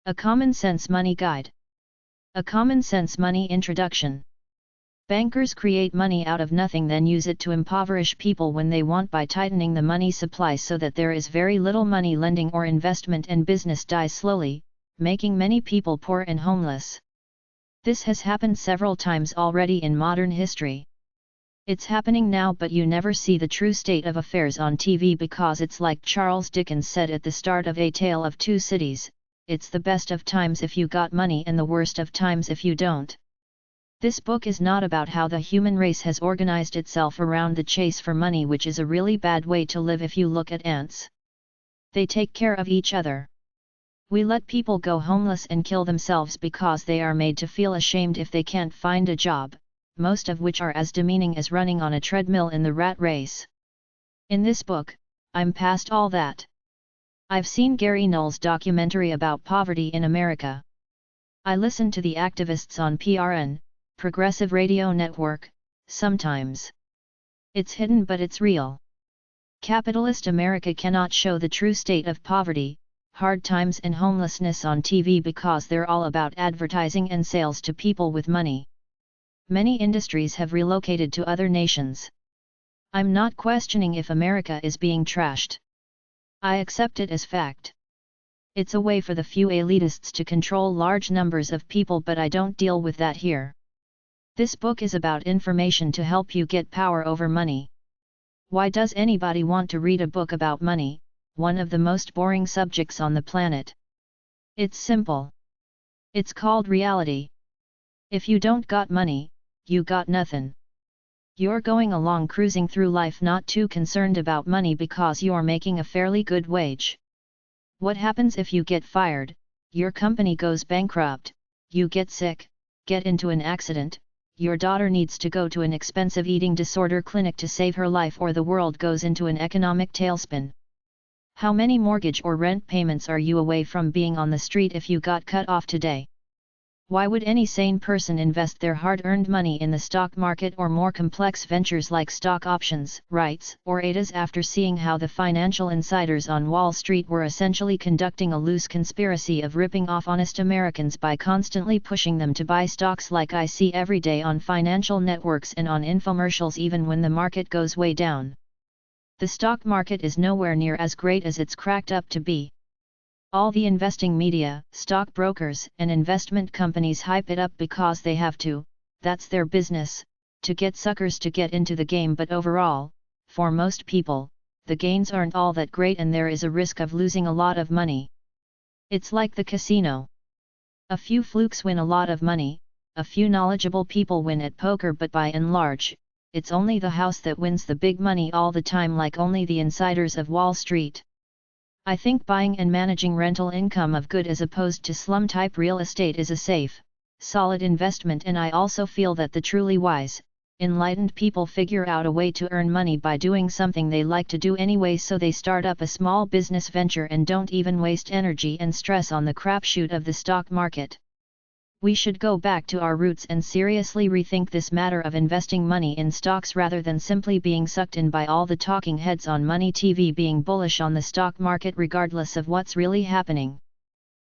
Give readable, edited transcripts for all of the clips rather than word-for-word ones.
A Common Sense Money Guide. A Common Sense Money Introduction. Bankers create money out of nothing, then use it to impoverish people when they want by tightening the money supply so that there is very little money lending or investment and business dies slowly, making many people poor and homeless. This has happened several times already in modern history. It's happening now, but you never see the true state of affairs on TV because it's like Charles Dickens said at the start of A Tale of Two Cities, it's the best of times if you got money and the worst of times if you don't. This book is not about how the human race has organized itself around the chase for money, which is a really bad way to live if you look at ants. They take care of each other. We let people go homeless and kill themselves because they are made to feel ashamed if they can't find a job, most of which are as demeaning as running on a treadmill in the rat race. In this book, I'm past all that. I've seen Gary Null's documentary about poverty in America. I listen to the activists on PRN, Progressive Radio Network, sometimes. It's hidden but it's real. Capitalist America cannot show the true state of poverty, hard times and homelessness on TV because they're all about advertising and sales to people with money. Many industries have relocated to other nations. I'm not questioning if America is being trashed. I accept it as fact. It's a way for the few elitists to control large numbers of people, but I don't deal with that here. This book is about information to help you get power over money. Why does anybody want to read a book about money, one of the most boring subjects on the planet? It's simple. It's called reality. If you don't got money, you got nothing. You're going along cruising through life not too concerned about money because you're making a fairly good wage. What happens if you get fired, your company goes bankrupt, you get sick, get into an accident, your daughter needs to go to an expensive eating disorder clinic to save her life, or the world goes into an economic tailspin? How many mortgage or rent payments are you away from being on the street if you got cut off today? Why would any sane person invest their hard-earned money in the stock market or more complex ventures like stock options, REITs, or ADAs after seeing how the financial insiders on Wall Street were essentially conducting a loose conspiracy of ripping off honest Americans by constantly pushing them to buy stocks like I see every day on financial networks and on infomercials even when the market goes way down? The stock market is nowhere near as great as it's cracked up to be. All the investing media, stockbrokers, and investment companies hype it up because they have to, that's their business, to get suckers to get into the game, but overall, for most people, the gains aren't all that great and there is a risk of losing a lot of money. It's like the casino. A few flukes win a lot of money, a few knowledgeable people win at poker, but by and large, it's only the house that wins the big money all the time, like only the insiders of Wall Street. I think buying and managing rental income of good as opposed to slum-type real estate is a safe, solid investment, and I also feel that the truly wise, enlightened people figure out a way to earn money by doing something they like to do anyway, so they start up a small business venture and don't even waste energy and stress on the crapshoot of the stock market. We should go back to our roots and seriously rethink this matter of investing money in stocks rather than simply being sucked in by all the talking heads on money TV being bullish on the stock market regardless of what's really happening.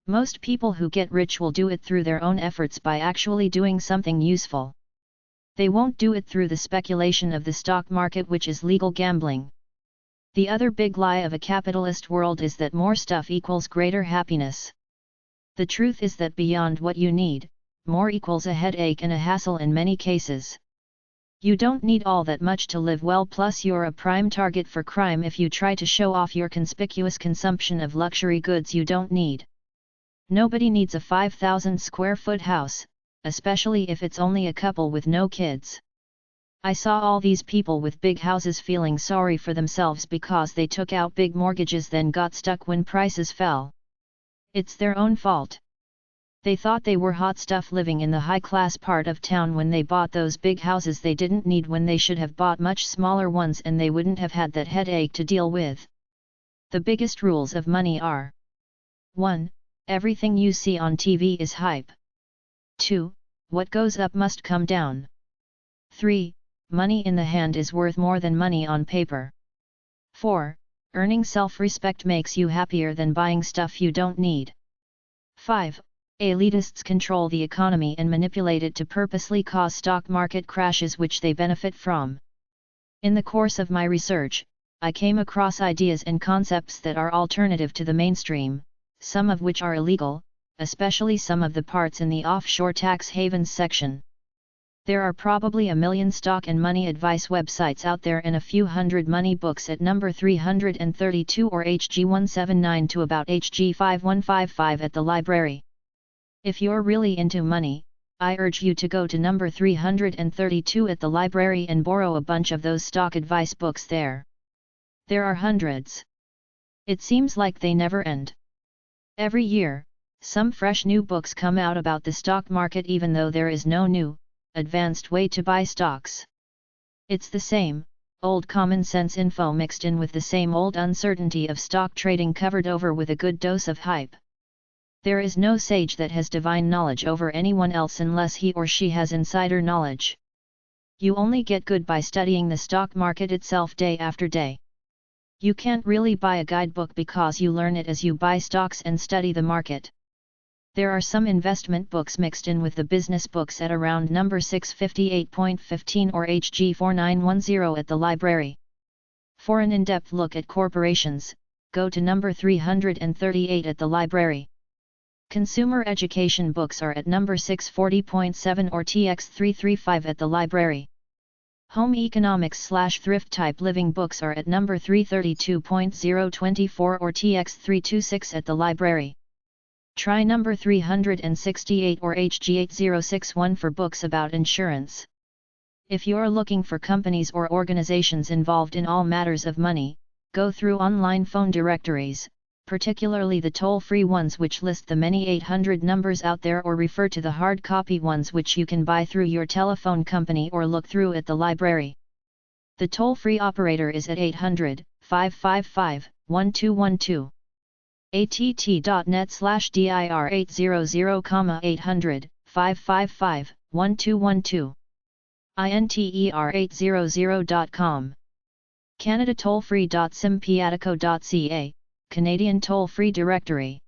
Most people who get rich will do it through their own efforts by actually doing something useful. They won't do it through the speculation of the stock market, which is legal gambling. The other big lie of a capitalist world is that more stuff equals greater happiness. The truth is that beyond what you need, more equals a headache and a hassle in many cases. You don't need all that much to live well, plus you're a prime target for crime if you try to show off your conspicuous consumption of luxury goods you don't need. Nobody needs a 5,000 square foot house, especially if it's only a couple with no kids. I saw all these people with big houses feeling sorry for themselves because they took out big mortgages, then got stuck when prices fell. It's their own fault. They thought they were hot stuff living in the high-class part of town when they bought those big houses they didn't need, when they should have bought much smaller ones and they wouldn't have had that headache to deal with. The biggest rules of money are: 1. Everything you see on TV is hype. 2. What goes up must come down. 3. Money in the hand is worth more than money on paper. 4. Earning self-respect makes you happier than buying stuff you don't need. 5. Elitists control the economy and manipulate it to purposely cause stock market crashes which they benefit from. In the course of my research, I came across ideas and concepts that are alternative to the mainstream, some of which are illegal, especially some of the parts in the offshore tax havens section. There are probably a million stock and money advice websites out there and a few hundred money books at number 332 or HG179 to about HG5155 at the library. If you're really into money, I urge you to go to number 332 at the library and borrow a bunch of those stock advice books there. There are hundreds. It seems like they never end. Every year, some fresh new books come out about the stock market even though there is no new, advanced way to buy stocks. It's the same, old common sense info mixed in with the same old uncertainty of stock trading covered over with a good dose of hype. There is no sage that has divine knowledge over anyone else unless he or she has insider knowledge. You only get good by studying the stock market itself day after day. You can't really buy a guidebook because you learn it as you buy stocks and study the market. There are some investment books mixed in with the business books at around number 658.15 or HG4910 at the library. For an in-depth look at corporations, go to number 338 at the library. Consumer education books are at number 640.7 or TX335 at the library. Home economics/thrift type living books are at number 332.024 or TX326 at the library. Try number 368 or HG8061 for books about insurance. If you're looking for companies or organizations involved in all matters of money, go through online phone directories, particularly the toll-free ones which list the many 800 numbers out there, or refer to the hard copy ones which you can buy through your telephone company or look through at the library. The toll-free operator is at 800-555-1212. att.net/dir800, 800-555-1212. INTER800.com. Canada tollfree.simpatico.ca, Canadian toll-free directory.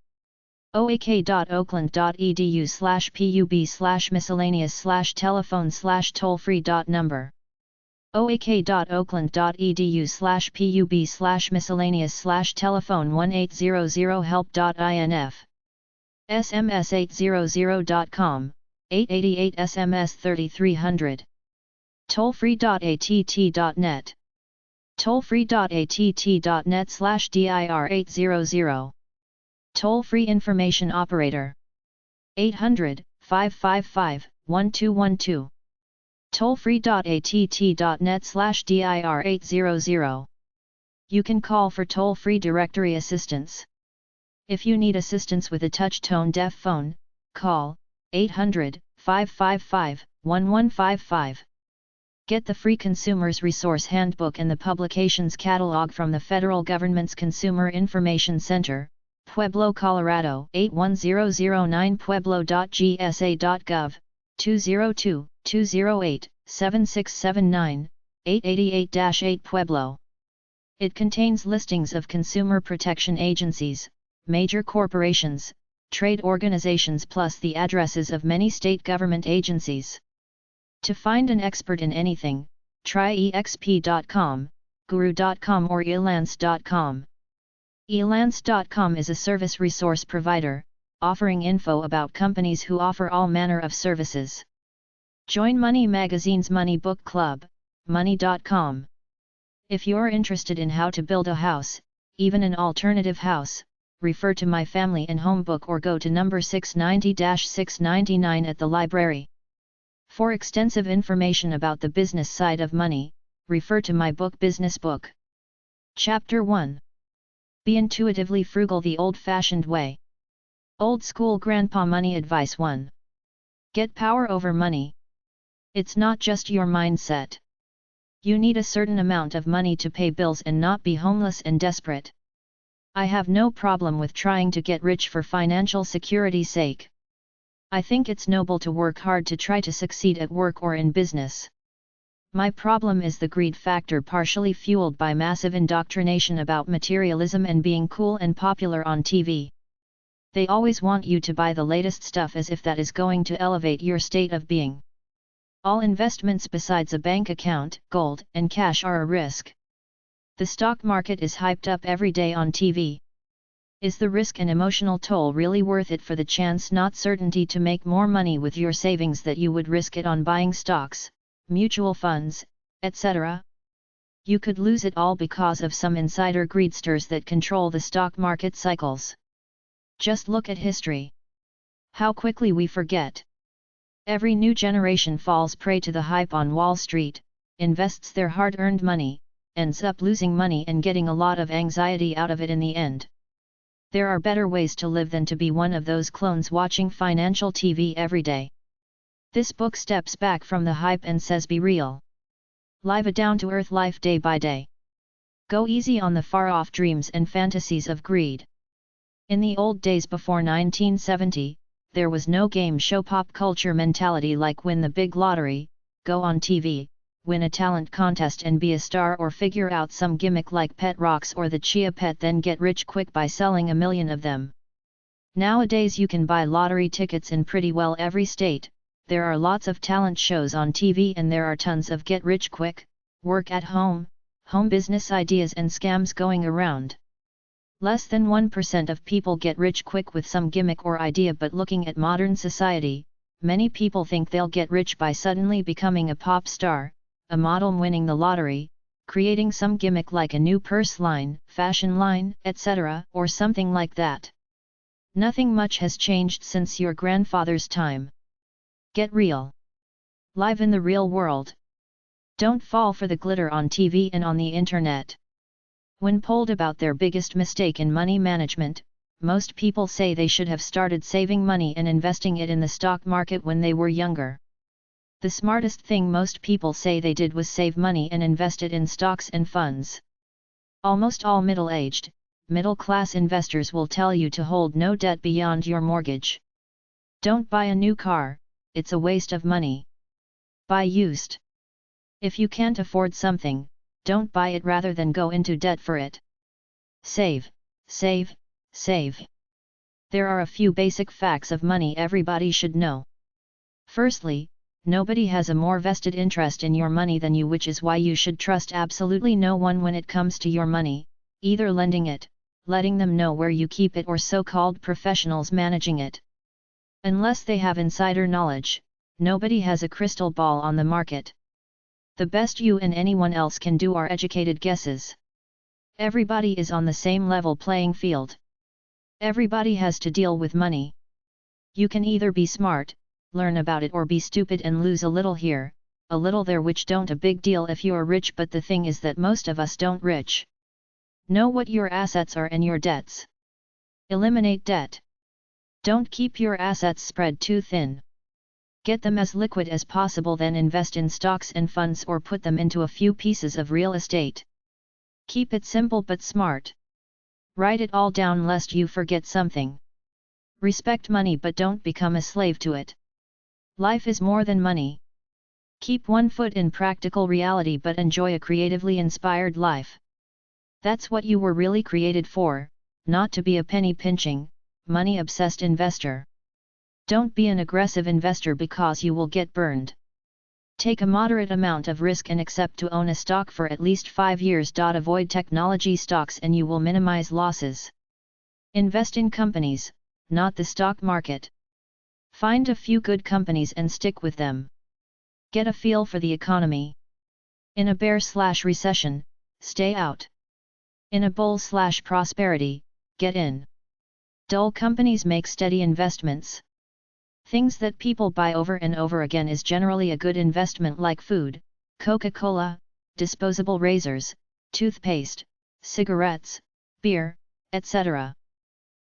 oak.oakland.edu/pub/miscellaneous/telephone/tollfree.number. oak.oakland.edu/pub/miscellaneous/telephone 1800help.inf. sms800.com, 888 SMS 3300. tollfree.att.net. tollfree.att.net/dir800. Toll-free information operator. 800-555-1212. tollfree.att.net/dir800. You can call for toll-free directory assistance. If you need assistance with a touch-tone deaf phone, call 800-555-1155. Get the free Consumer's Resource Handbook and the publications catalog from the federal government's Consumer Information Center, Pueblo, Colorado 81009, pueblo.gsa.gov, 202-208-7679, 888-8 Pueblo. It contains listings of consumer protection agencies, major corporations, trade organizations plus the addresses of many state government agencies. To find an expert in anything, try exp.com, guru.com or elance.com. Elance.com is a service resource provider, offering info about companies who offer all manner of services. Join Money Magazine's Money Book Club, money.com. If you're interested in how to build a house, even an alternative house, refer to My Family and Home Book or go to number 690-699 at the library. For extensive information about the business side of money, refer to my book Business Book. Chapter 1. Be intuitively frugal the old-fashioned way. Old school grandpa money advice 1. Get power over money. It's not just your mindset. You need a certain amount of money to pay bills and not be homeless and desperate. I have no problem with trying to get rich for financial security's sake. I think it's noble to work hard to try to succeed at work or in business. My problem is the greed factor, partially fueled by massive indoctrination about materialism and being cool and popular on TV. They always want you to buy the latest stuff as if that is going to elevate your state of being. All investments besides a bank account, gold, and cash are a risk. The stock market is hyped up every day on TV. Is the risk and emotional toll really worth it for the chance not certainty to make more money with your savings that you would risk it on buying stocks, mutual funds, etc.? You could lose it all because of some insider greedsters that control the stock market cycles. Just look at history. How quickly we forget. Every new generation falls prey to the hype on Wall Street, invests their hard-earned money, ends up losing money and getting a lot of anxiety out of it in the end. There are better ways to live than to be one of those clones watching financial TV every day. This book steps back from the hype and says be real. Live a down-to-earth life day by day. Go easy on the far-off dreams and fantasies of greed. In the old days before 1970, there was no game show pop culture mentality like win the big lottery, go on TV, win a talent contest and be a star, or figure out some gimmick like Pet Rocks or the Chia Pet then get rich quick by selling 1 million of them. Nowadays you can buy lottery tickets in pretty well every state. There are lots of talent shows on TV and there are tons of get rich quick, work at home business ideas and scams going around. Less than 1% of people get rich quick with some gimmick or idea, but looking at modern society, many people think they'll get rich by suddenly becoming a pop star, a model winning the lottery, creating some gimmick like a new purse line, fashion line, etc., or something like that. Nothing much has changed since your grandfather's time. Get real. Live in the real world. Don't fall for the glitter on TV and on the internet. When polled about their biggest mistake in money management, most people say they should have started saving money and investing it in the stock market when they were younger. The smartest thing most people say they did was save money and invest it in stocks and funds. Almost all middle-aged, middle-class investors will tell you to hold no debt beyond your mortgage. Don't buy a new car, it's a waste of money. Buy used. If you can't afford something, don't buy it rather than go into debt for it. Save, save, save. There are a few basic facts of money everybody should know. Firstly, nobody has a more vested interest in your money than you, which is why you should trust absolutely no one when it comes to your money, either lending it, letting them know where you keep it, or so-called professionals managing it. Unless they have insider knowledge, nobody has a crystal ball on the market. The best you and anyone else can do are educated guesses. Everybody is on the same level playing field. Everybody has to deal with money. You can either be smart, learn about it, or be stupid and lose a little here, a little there, which don't a big deal if you're rich, but the thing is that most of us don't rich. Know what your assets are and your debts. Eliminate debt. Don't keep your assets spread too thin. Get them as liquid as possible, then invest in stocks and funds or put them into a few pieces of real estate. Keep it simple but smart. Write it all down lest you forget something. Respect money but don't become a slave to it. Life is more than money. Keep one foot in practical reality but enjoy a creatively inspired life. That's what you were really created for, not to be a penny-pinching, money-obsessed investor. Don't be an aggressive investor because you will get burned. Take a moderate amount of risk and accept to own a stock for at least 5 years. Avoid technology stocks and you will minimize losses. Invest in companies, not the stock market. Find a few good companies and stick with them. Get a feel for the economy. In a bear/recession, stay out. In a bull/prosperity, get in. Dull companies make steady investments. Things that people buy over and over again is generally a good investment, like food, Coca-Cola, disposable razors, toothpaste, cigarettes, beer, etc.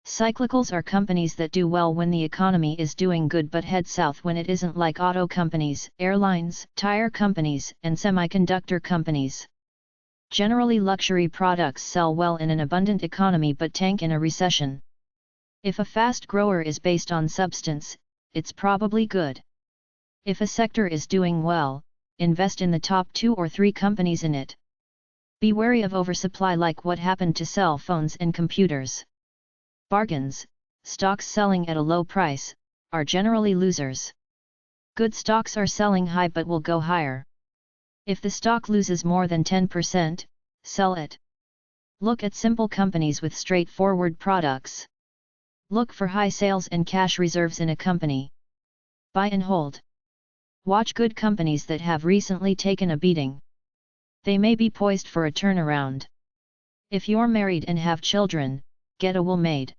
Cyclicals are companies that do well when the economy is doing good but head south when it isn't, like auto companies, airlines, tire companies, and semiconductor companies. Generally, luxury products sell well in an abundant economy but tank in a recession. If a fast grower is based on substance, it's probably good. If a sector is doing well, invest in the top 2 or 3 companies in it. Be wary of oversupply, like what happened to cell phones and computers. Bargains, stocks selling at a low price, are generally losers. Good stocks are selling high but will go higher. If the stock loses more than 10%, sell it. Look at simple companies with straightforward products. Look for high sales and cash reserves in a company. Buy and hold. Watch good companies that have recently taken a beating. They may be poised for a turnaround. If you're married and have children, get a will made.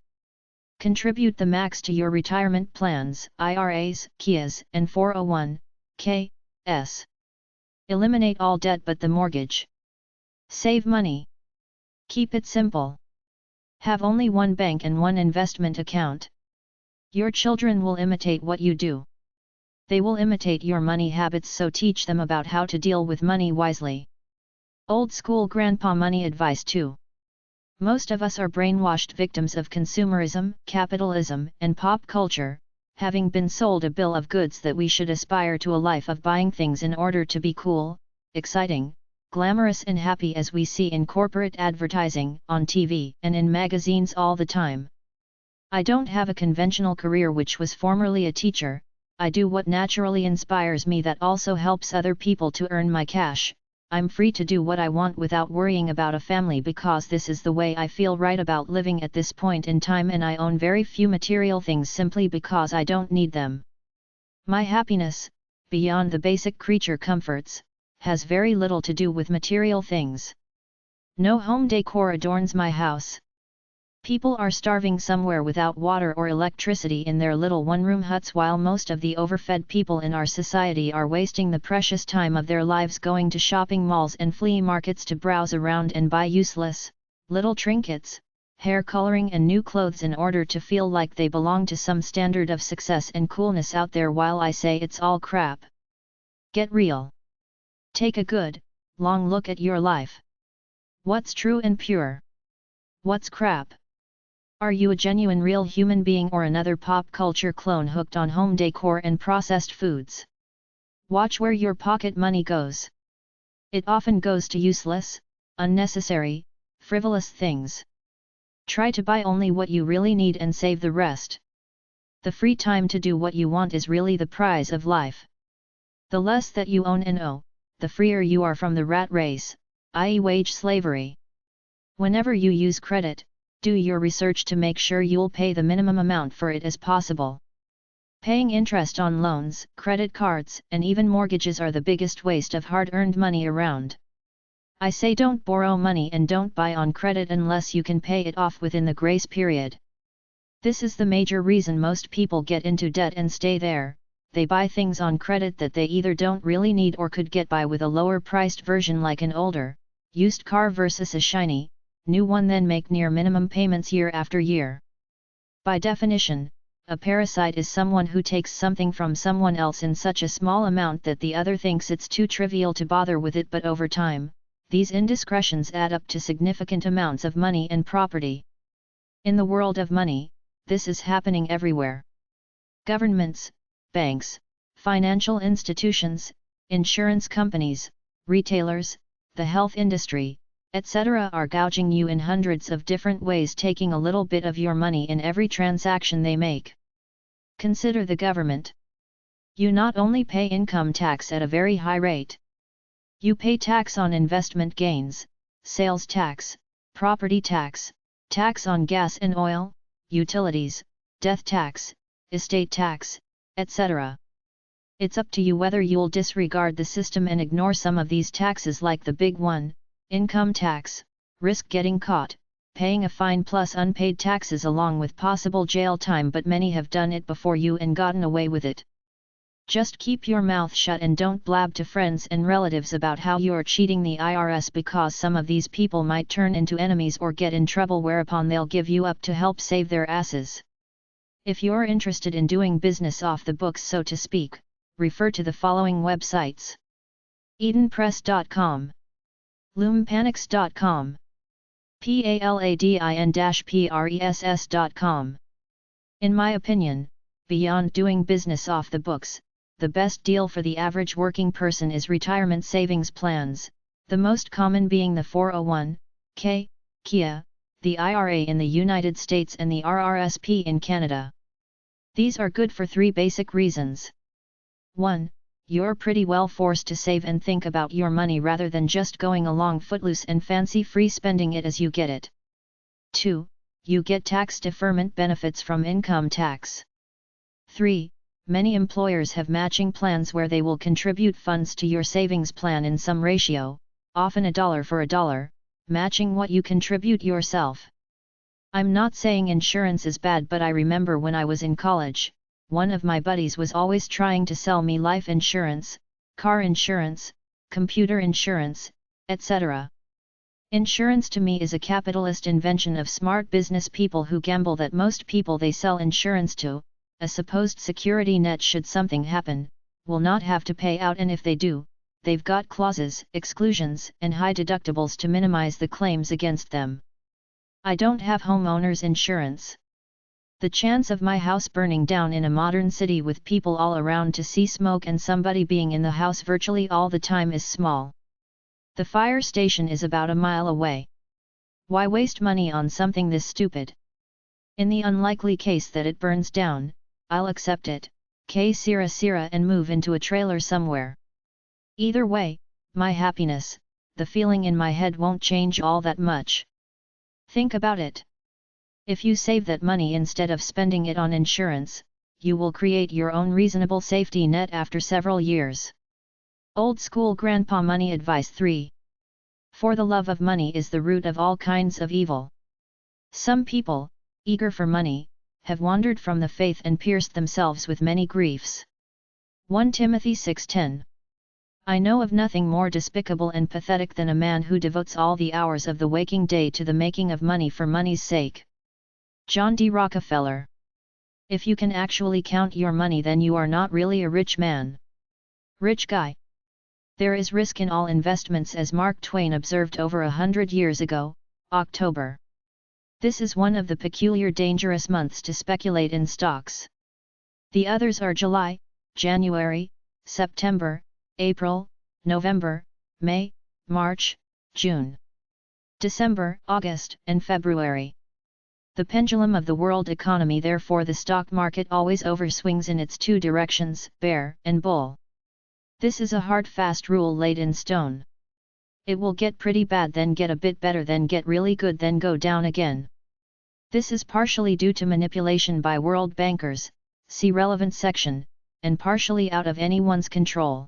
Contribute the max to your retirement plans, IRAs, KIAs, and 401(k)s. Eliminate all debt but the mortgage. Save money. Keep it simple. Have only one bank and one investment account. Your children will imitate what you do. They will imitate your money habits, so teach them about how to deal with money wisely. Old school grandpa money advice 2. Most of us are brainwashed victims of consumerism, capitalism, and pop culture, having been sold a bill of goods that we should aspire to a life of buying things in order to be cool, exciting, glamorous and happy, as we see in corporate advertising, on TV, and in magazines all the time. I don't have a conventional career, which was formerly a teacher. I do what naturally inspires me that also helps other people to earn my cash. I'm free to do what I want without worrying about a family, because this is the way I feel right about living at this point in time, and I own very few material things simply because I don't need them. My happiness, beyond the basic creature comforts, has very little to do with material things. No home decor adorns my house. People are starving somewhere without water or electricity in their little one-room huts, while most of the overfed people in our society are wasting the precious time of their lives going to shopping malls and flea markets to browse around and buy useless, little trinkets, hair coloring and new clothes in order to feel like they belong to some standard of success and coolness out there, while I say it's all crap. Get real. Take a good, long look at your life. What's true and pure? What's crap? Are you a genuine real human being or another pop culture clone hooked on home decor and processed foods? Watch where your pocket money goes. It often goes to useless, unnecessary, frivolous things. Try to buy only what you really need and save the rest. The free time to do what you want is really the prize of life. The less that you own and owe, the freer you are from the rat race, i.e. wage slavery. Whenever you use credit, do your research to make sure you'll pay the minimum amount for it as possible. Paying interest on loans, credit cards, and even mortgages are the biggest waste of hard-earned money around. I say don't borrow money and don't buy on credit unless you can pay it off within the grace period. This is the major reason most people get into debt and stay there. They buy things on credit that they either don't really need or could get by with a lower-priced version, like an older, used car versus a shiny, new one, then make near minimum payments year after year. By definition, a parasite is someone who takes something from someone else in such a small amount that the other thinks it's too trivial to bother with it, but over time, these indiscretions add up to significant amounts of money and property. In the world of money, this is happening everywhere. Governments, banks, financial institutions, insurance companies, retailers, the health industry, etc. are gouging you in hundreds of different ways, taking a little bit of your money in every transaction they make. Consider the government. You not only pay income tax at a very high rate. You pay tax on investment gains, sales tax, property tax, tax on gas and oil, utilities, death tax, estate tax, etc. It's up to you whether you'll disregard the system and ignore some of these taxes, like the big one, income tax, risk getting caught, paying a fine plus unpaid taxes along with possible jail time, but many have done it before you and gotten away with it. Just keep your mouth shut and don't blab to friends and relatives about how you're cheating the IRS, because some of these people might turn into enemies or get in trouble, whereupon they'll give you up to help save their asses. If you're interested in doing business off the books, so to speak, refer to the following websites: EdenPress.com, Loompanics.com, Paladin-press.com. In my opinion, beyond doing business off the books, the best deal for the average working person is retirement savings plans, the most common being the 401(k), KIA, the IRA in the United States and the RRSP in Canada. These are good for three basic reasons. 1. You're pretty well forced to save and think about your money rather than just going along footloose and fancy-free spending it as you get it. 2. You get tax deferment benefits from income tax. 3. Many employers have matching plans where they will contribute funds to your savings plan in some ratio, often $1 for $1, matching what you contribute yourself. I'm not saying insurance is bad, but I remember when I was in college, one of my buddies was always trying to sell me life insurance, car insurance, computer insurance, etc. Insurance to me is a capitalist invention of smart business people who gamble that most people they sell insurance to, a supposed security net should something happen, will not have to pay out, and if they do, they've got clauses, exclusions, and high deductibles to minimize the claims against them. I don't have homeowners insurance. The chance of my house burning down in a modern city with people all around to see smoke and somebody being in the house virtually all the time is small. The fire station is about a mile away. Why waste money on something this stupid? In the unlikely case that it burns down, I'll accept it, Sira, and move into a trailer somewhere. Either way, my happiness, the feeling in my head won't change all that much. Think about it. If you save that money instead of spending it on insurance, you will create your own reasonable safety net after several years. Old school grandpa money advice 3. For the love of money is the root of all kinds of evil. Some people, eager for money, have wandered from the faith and pierced themselves with many griefs. 1 Timothy 6:10. I know of nothing more despicable and pathetic than a man who devotes all the hours of the waking day to the making of money for money's sake. John D. Rockefeller. If you can actually count your money, then you are not really a rich man. Rich guy. There is risk in all investments, as Mark Twain observed over 100 years ago, October. This is one of the peculiar dangerous months to speculate in stocks. The others are July, January, September, April, November, May, March, June, December, August, and February. The pendulum of the world economy, therefore the stock market always overswings in its two directions, bear and bull. This is a hard fast rule laid in stone. It will get pretty bad, then get a bit better, then get really good, then go down again. This is partially due to manipulation by world bankers, see relevant section, and partially out of anyone's control.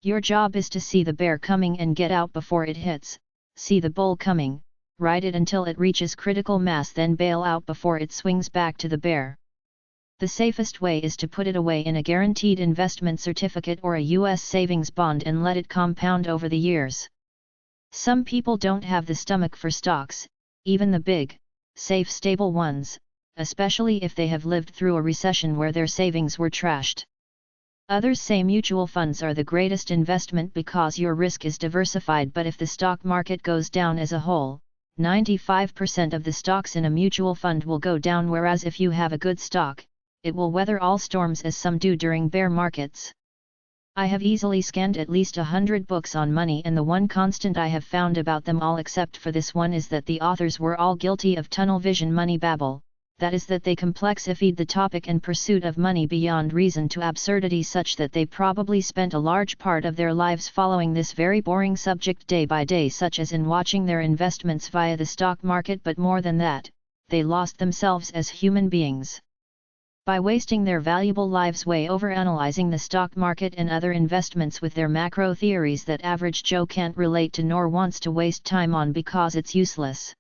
Your job is to see the bear coming and get out before it hits, see the bull coming, ride it until it reaches critical mass, then bail out before it swings back to the bear. The safest way is to put it away in a guaranteed investment certificate or a U.S. savings bond and let it compound over the years. Some people don't have the stomach for stocks, even the big, safe, stable ones, especially if they have lived through a recession where their savings were trashed. Others say mutual funds are the greatest investment because your risk is diversified, but if the stock market goes down as a whole, 95% of the stocks in a mutual fund will go down, whereas if you have a good stock, it will weather all storms as some do during bear markets. I have easily scanned at least 100 books on money, and the one constant I have found about them all except for this one is that the authors were all guilty of tunnel vision money babble, that is that they complexified the topic and pursuit of money beyond reason to absurdity, such that they probably spent a large part of their lives following this very boring subject day by day, such as in watching their investments via the stock market, but more than that, they lost themselves as human beings. By wasting their valuable lives way overanalyzing the stock market and other investments with their macro theories that average Joe can't relate to nor wants to waste time on because it's useless.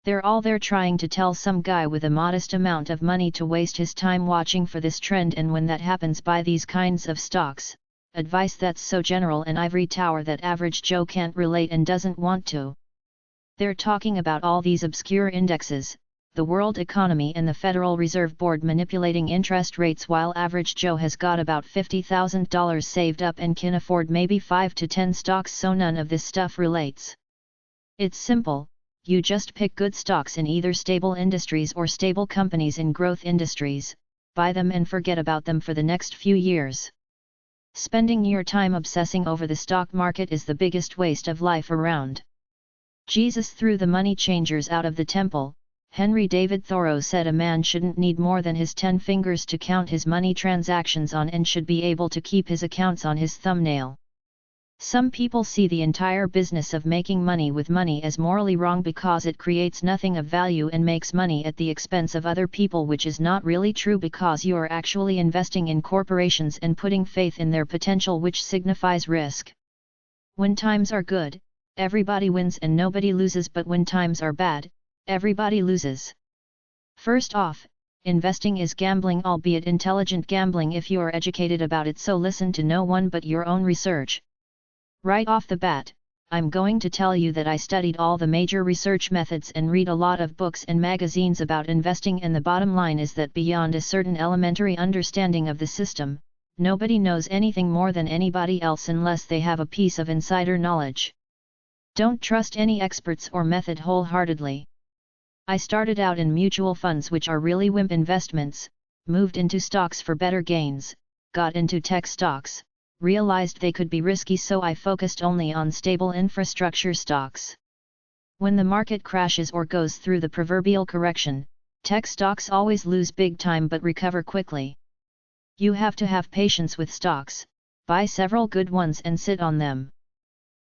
They're all there trying to tell some guy with a modest amount of money to waste his time watching for this trend, and when that happens, buy these kinds of stocks, advice that's so general and ivory tower that average Joe can't relate and doesn't want to. They're talking about all these obscure indexes, the world economy and the Federal Reserve Board manipulating interest rates, while average Joe has got about $50,000 saved up and can afford maybe 5 to 10 stocks, so none of this stuff relates. It's simple. You just pick good stocks in either stable industries or stable companies in growth industries, buy them and forget about them for the next few years. Spending your time obsessing over the stock market is the biggest waste of life around. Jesus threw the money changers out of the temple. Henry David Thoreau said a man shouldn't need more than his 10 fingers to count his money transactions on and should be able to keep his accounts on his thumbnail. Some people see the entire business of making money with money as morally wrong because it creates nothing of value and makes money at the expense of other people, which is not really true because you are actually investing in corporations and putting faith in their potential, which signifies risk. When times are good, everybody wins and nobody loses, but when times are bad, everybody loses. First off, investing is gambling, albeit intelligent gambling if you are educated about it, so listen to no one but your own research. Right off the bat, I'm going to tell you that I studied all the major research methods and read a lot of books and magazines about investing, and the bottom line is that beyond a certain elementary understanding of the system, nobody knows anything more than anybody else unless they have a piece of insider knowledge. Don't trust any experts or method wholeheartedly. I started out in mutual funds, which are really wimp investments, moved into stocks for better gains, got into tech stocks, realized they could be risky, so I focused only on stable infrastructure stocks. When the market crashes or goes through the proverbial correction, tech stocks always lose big time but recover quickly. You have to have patience with stocks, buy several good ones and sit on them.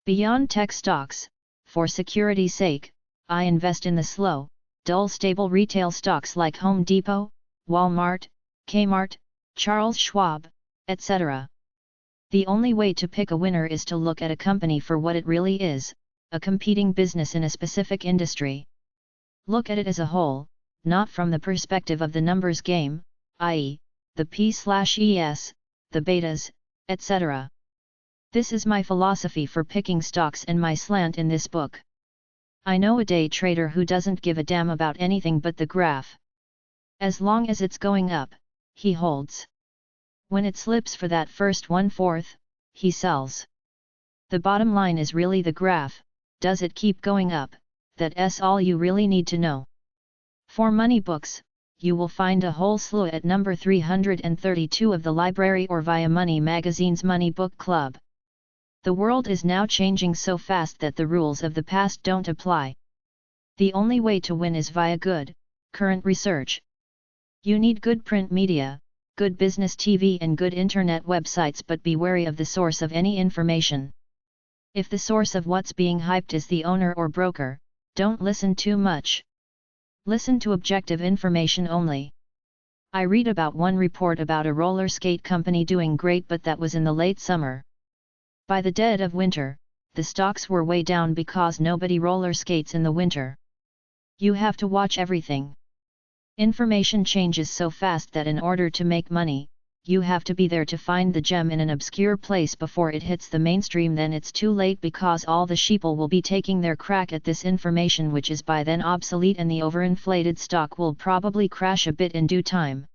Beyond tech stocks, for security's sake, I invest in the slow, dull stable retail stocks like Home Depot, Walmart, Kmart, Charles Schwab, etc. The only way to pick a winner is to look at a company for what it really is, a competing business in a specific industry. Look at it as a whole, not from the perspective of the numbers game, i.e., the P/Es, the betas, etc. This is my philosophy for picking stocks and my slant in this book. I know a day trader who doesn't give a damn about anything but the graph. As long as it's going up, he holds. When it slips for that first 1/4, he sells. The bottom line is really the graph. Does it keep going up? That's all you really need to know. For money books, you will find a whole slew at number 332 of the library or via Money Magazine's Money Book Club. The world is now changing so fast that the rules of the past don't apply. The only way to win is via good, current research. You need good print media, good business TV and good internet websites, but be wary of the source of any information. If the source of what's being hyped is the owner or broker, don't listen too much. Listen to objective information only. I read about one report about a roller skate company doing great, but that was in the late summer. By the dead of winter, the stocks were way down because nobody roller skates in the winter. You have to watch everything. Information changes so fast that in order to make money, you have to be there to find the gem in an obscure place before it hits the mainstream. Then it's too late because all the sheeple will be taking their crack at this information, which is by then obsolete, and the overinflated stock will probably crash a bit in due time.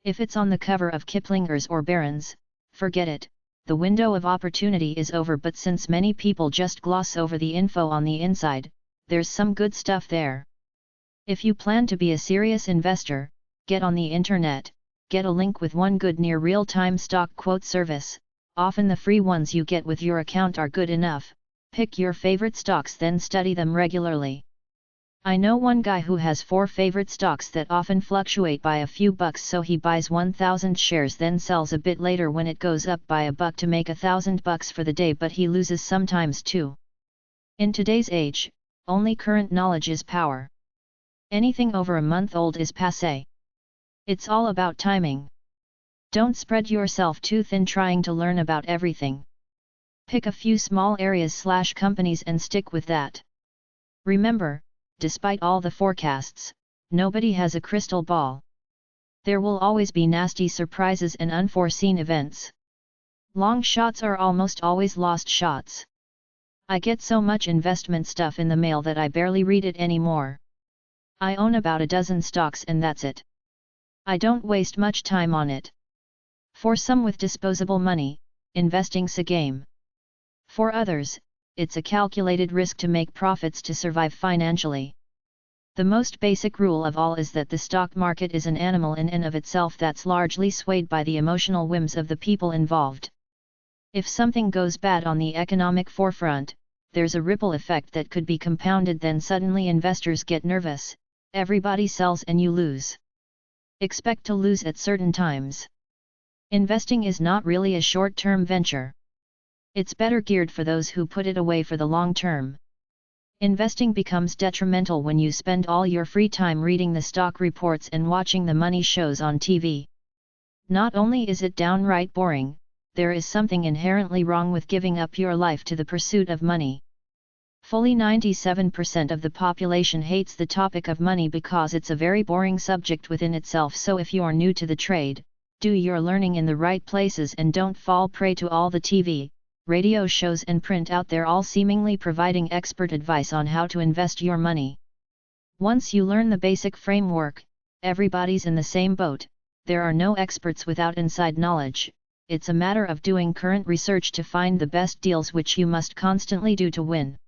If it's on the cover of Kiplinger's or Barron's, forget it. The window of opportunity is over. But since many people just gloss over the info on the inside, there's some good stuff there. If you plan to be a serious investor, get on the internet, get a link with one good near real-time stock quote service. Often the free ones you get with your account are good enough. Pick your favorite stocks, then study them regularly. I know one guy who has 4 favorite stocks that often fluctuate by a few bucks, so he buys 1,000 shares then sells a bit later when it goes up by $1 to make $1,000 for the day, but he loses sometimes too. In today's age, only current knowledge is power. Anything over a month old is passé. It's all about timing. Don't spread yourself too thin trying to learn about everything. Pick a few small areas/companies and stick with that. Remember, despite all the forecasts, nobody has a crystal ball. There will always be nasty surprises and unforeseen events. Long shots are almost always lost shots. I get so much investment stuff in the mail that I barely read it anymore. I own about a dozen stocks and that's it. I don't waste much time on it. For some with disposable money, investing's a game. For others, it's a calculated risk to make profits to survive financially. The most basic rule of all is that the stock market is an animal in and of itself that's largely swayed by the emotional whims of the people involved. If something goes bad on the economic forefront, there's a ripple effect that could be compounded. Then suddenly investors get nervous, everybody sells and you lose. Expect to lose at certain times. Investing is not really a short-term venture. It's better geared for those who put it away for the long term. Investing becomes detrimental when you spend all your free time reading the stock reports and watching the money shows on TV. Not only is it downright boring, there is something inherently wrong with giving up your life to the pursuit of money. Fully 97% of the population hates the topic of money because it's a very boring subject within itself. So if you're new to the trade, do your learning in the right places and don't fall prey to all the TV, radio shows and print out there, all seemingly providing expert advice on how to invest your money. Once you learn the basic framework, everybody's in the same boat. There are no experts without inside knowledge. It's a matter of doing current research to find the best deals, which you must constantly do to win.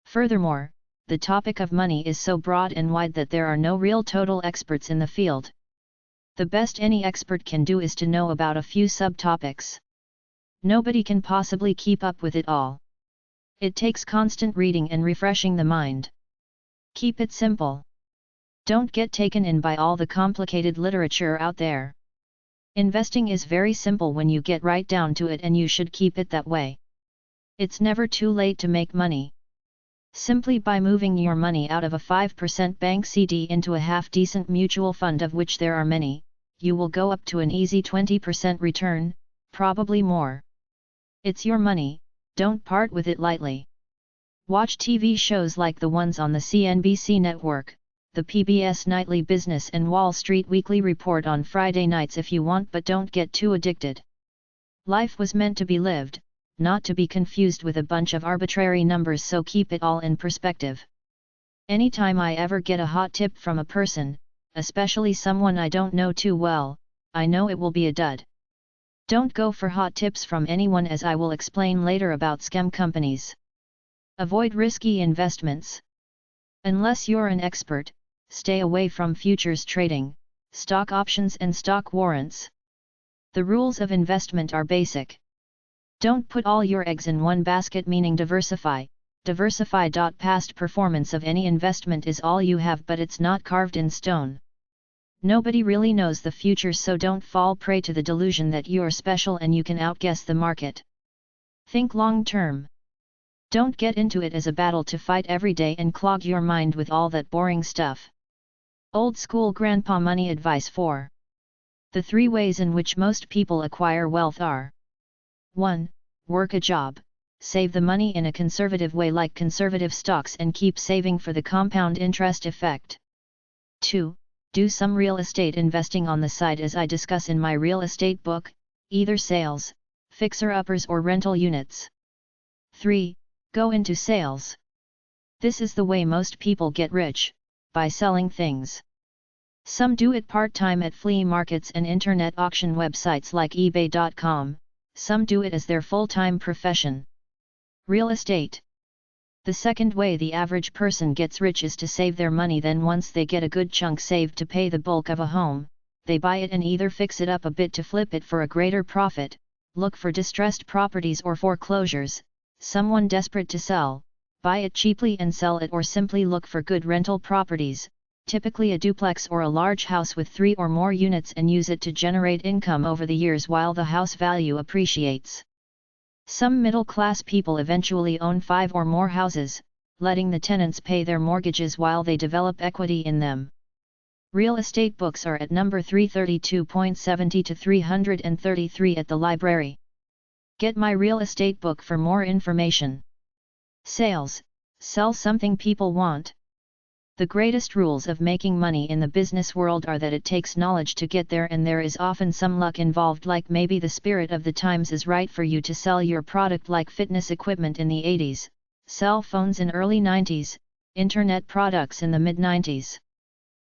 Furthermore, the topic of money is so broad and wide that there are no real total experts in the field. The best any expert can do is to know about a few subtopics. Nobody can possibly keep up with it all. It takes constant reading and refreshing the mind. Keep it simple. Don't get taken in by all the complicated literature out there. Investing is very simple when you get right down to it, and you should keep it that way. It's never too late to make money. Simply by moving your money out of a 5% bank CD into a half-decent mutual fund, of which there are many, you will go up to an easy 20% return, probably more. It's your money, don't part with it lightly. Watch TV shows like the ones on the CNBC network, the PBS Nightly Business and Wall Street Weekly Report on Friday nights if you want, but don't get too addicted. Life was meant to be lived, not to be confused with a bunch of arbitrary numbers, so keep it all in perspective. Anytime I ever get a hot tip from a person, especially someone I don't know too well, I know it will be a dud. Don't go for hot tips from anyone, as I will explain later about scam companies. Avoid risky investments. Unless you're an expert, stay away from futures trading, stock options and stock warrants. The rules of investment are basic. Don't put all your eggs in one basket, meaning diversify. Diversify. Past performance of any investment is all you have, but it's not carved in stone. Nobody really knows the future, so don't fall prey to the delusion that you're special and you can outguess the market. Think long term. Don't get into it as a battle to fight every day and clog your mind with all that boring stuff. Old school grandpa money advice 4. The 3 ways in which most people acquire wealth are: 1. Work a job, save the money in a conservative way like conservative stocks and keep saving for the compound interest effect. 2. Do some real estate investing on the side, as I discuss in my real estate book, either sales, fixer-uppers or rental units. 3. Go into sales. This is the way most people get rich, by selling things. Some do it part-time at flea markets and internet auction websites like eBay.com, some do it as their full-time profession. Real estate. The second way the average person gets rich is to save their money. Then once they get a good chunk saved to pay the bulk of a home, they buy it and either fix it up a bit to flip it for a greater profit, look for distressed properties or foreclosures, someone desperate to sell, buy it cheaply and sell it, or simply look for good rental properties, typically a duplex or a large house with 3 or more units, and use it to generate income over the years while the house value appreciates. Some middle-class people eventually own 5 or more houses, letting the tenants pay their mortgages while they develop equity in them. Real estate books are at number 332.70 to 333 at the library. Get my real estate book for more information. Sales. Sell something people want. The greatest rules of making money in the business world are that it takes knowledge to get there, and there is often some luck involved, like maybe the spirit of the times is right for you to sell your product, like fitness equipment in the 80s, cell phones in early 90s, internet products in the mid 90s.